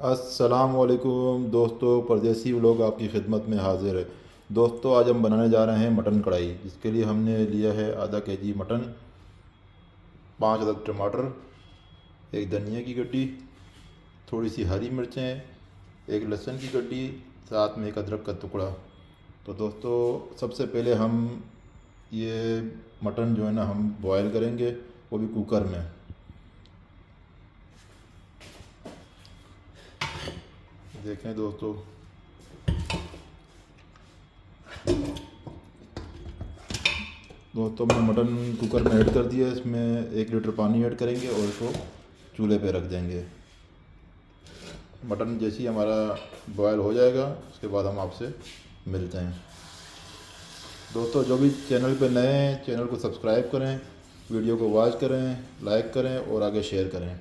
अस्सलाम वालेकुम दोस्तों, परदेसी व्लॉग आपकी खिदमत में हाजिर है। दोस्तों, आज हम बनाने जा रहे हैं मटन कढ़ाई, जिसके लिए हमने लिया है आधा केजी मटन, 5 अदद टमाटर, एक धनिया की गड्डी, थोड़ी सी हरी मिर्चें, एक लहसुन की गड्डी, साथ में एक अदरक का टुकड़ा। तो दोस्तों, सबसे पहले हम ये मटन जो है ना हम बॉयल करेंगे, वो भी कुकर में। देखें दोस्तों, मैंने मटन कुकर में ऐड कर दिया है। इसमें 1 लीटर पानी ऐड करेंगे और इसको चूल्हे पे रख देंगे। मटन जैसे ही हमारा बॉयल हो जाएगा, उसके बाद हम आपसे मिलते हैं। दोस्तों, जो भी चैनल पे नए हैं, चैनल को सब्सक्राइब करें, वीडियो को वॉच करें, लाइक करें और आगे शेयर करें।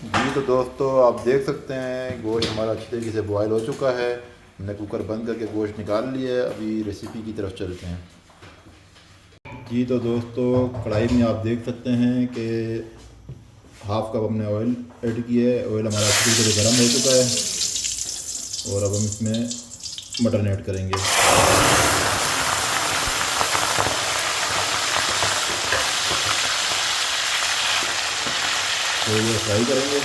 जी तो दोस्तों, आप देख सकते हैं गोश्त हमारा अच्छी तरीके से बॉयल हो चुका है। हमने कुकर बंद करके गोश्त निकाल लिया है। अभी रेसिपी की तरफ चलते हैं। जी तो दोस्तों, कढ़ाई में आप देख सकते हैं कि हाफ़ कप हमने ऑयल ऐड किया है। ऑयल हमारा अच्छी तरीके से गर्म हो चुका है और अब हम इसमें मटन ऐड करेंगे। तो ये फ्राई करेंगे।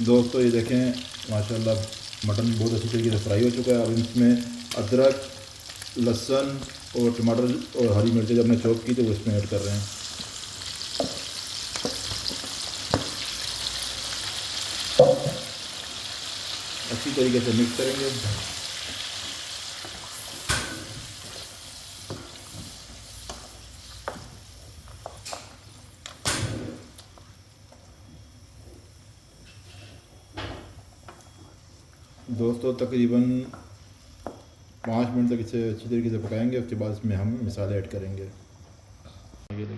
दोस्तों, ये देखें माशाल्लाह मटन बहुत अच्छी तरीके से फ्राई हो चुका है। अब इसमें अदरक, लहसुन और टमाटर और हरी मिर्चें जब हमने चॉप की तो वो इसमें ऐड कर रहे हैं। अच्छी तरीके से मिक्स करेंगे। दोस्तों, तकरीबन 5 मिनट तक इसे अच्छी तरीके से पकाएंगे। उसके बाद इसमें हम मसाले ऐड करेंगे। ये देखिए।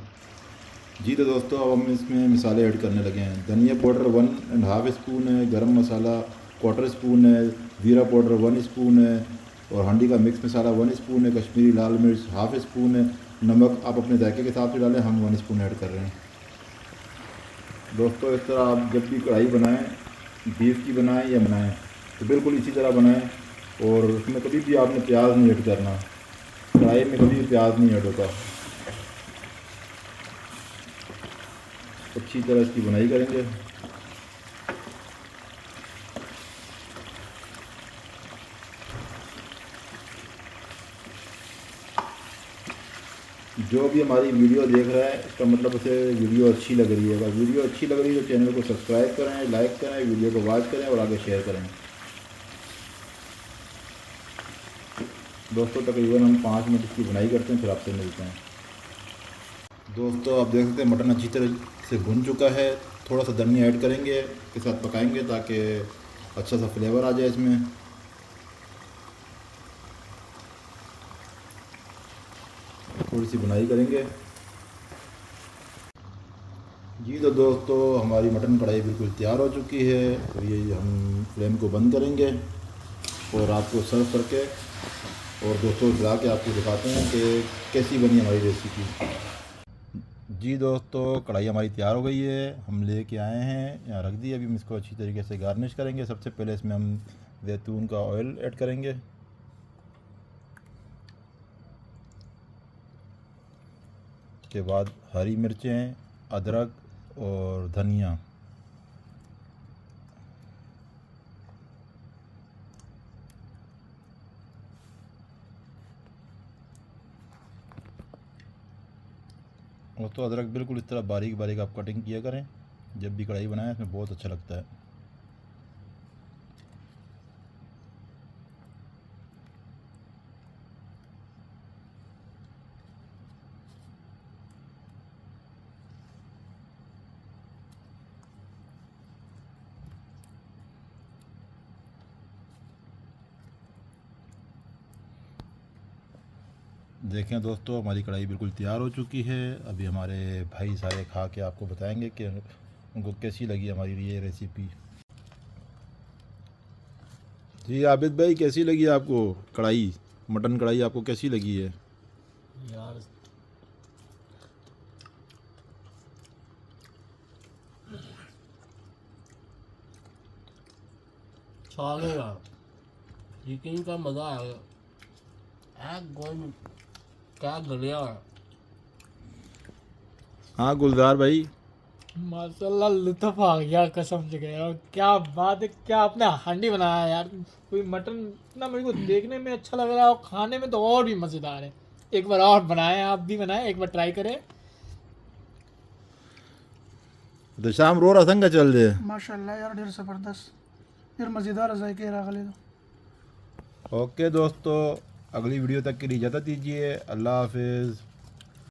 जी तो दोस्तों, अब हम इसमें मसाले ऐड करने लगे हैं। धनिया पाउडर 1.5 स्पून है, गरम मसाला 1/4 स्पून है, ज़ीरा पाउडर 1 स्पून है और हांडी का मिक्स मसाला 1 स्पून है, कश्मीरी लाल मिर्च 1/2 स्पून है। नमक आप अपने जायके के हिसाब से डालें, हम 1 स्पून ऐड कर रहे हैं। दोस्तों, इस तरह आप जब भी कढ़ाई बनाएं, बीफ की बनाएं या बनाएं, तो बिल्कुल इसी तरह बनाएं। और उसमें कभी भी आपने प्याज नहीं ऐड करना। कढ़ाई में कभी भी प्याज नहीं ऐड होता। अच्छी तरह इसकी बुनाई करेंगे। जो भी हमारी वीडियो देख रहा है, इसका मतलब उसे वीडियो अच्छी लग रही है। अगर वीडियो अच्छी लग रही है तो चैनल को सब्सक्राइब करें, लाइक करें, वीडियो को वॉच करें और आगे शेयर करें। दोस्तों, तकरीबन हम 5 मिनट इसकी बुनाई करते हैं, फिर आपसे मिलते हैं। दोस्तों, आप देख सकते हैं मटन अच्छी तरह से भुन चुका है। थोड़ा सा धनिया ऐड करेंगे, के साथ पकाएंगे ताकि अच्छा सा फ्लेवर आ जाए इसमें। थोड़ी सी बुनाई करेंगे। जी तो दोस्तों, हमारी मटन कढ़ाई बिल्कुल तैयार हो चुकी है। तो ये हम फ्लेम को बंद करेंगे और आपको सर्व करके और दोस्तों खिला के आपको दिखाते हैं कि कैसी बनी हमारी रेसिपी। जी दोस्तों, कढ़ाई हमारी तैयार हो गई है। हम लेके आए हैं, यहाँ रख दी। अभी हम इसको अच्छी तरीके से गार्निश करेंगे। सबसे पहले इसमें हम जैतून का ऑयल ऐड करेंगे। उसके बाद हरी मिर्चें, अदरक और धनिया। और तो अदरक बिल्कुल इस तरह बारीक बारीक आप कटिंग किया करें। जब भी कढ़ाई बनाएं, इसमें बहुत अच्छा लगता है। देखें दोस्तों, हमारी कढ़ाई बिल्कुल तैयार हो चुकी है। अभी हमारे भाई सारे खा के आपको बताएंगे कि उनको कैसी लगी हमारी ये रेसिपी। जी आबिद भाई, कैसी लगी आपको कढ़ाई, मटन कढ़ाई आपको कैसी लगी है? यार छाले यार, चिकन का मजा आ गया। गोल क्या गलिया है। हाँ गुलजार भाई, माशाल्लाह लुत्फ आ गया कसम से कह रहा हूँ। क्या बात है, क्या आपने हांडी बनाया है यार। कोई मटन इतना मेरे को देखने में अच्छा लग रहा है और खाने में तो और भी मज़ेदार है। एक बार और बनाए, आप भी बनाए, एक बार ट्राई करें। तो शाम रो रहा संग चल दे। माशाल्लाह यार ढेर ज़बरदस्त यार मज़ेदार जायके रागले तो। ओके दोस्तों, अगली वीडियो तक के लिए इजाज़त दीजिए। अल्लाह हाफिज़।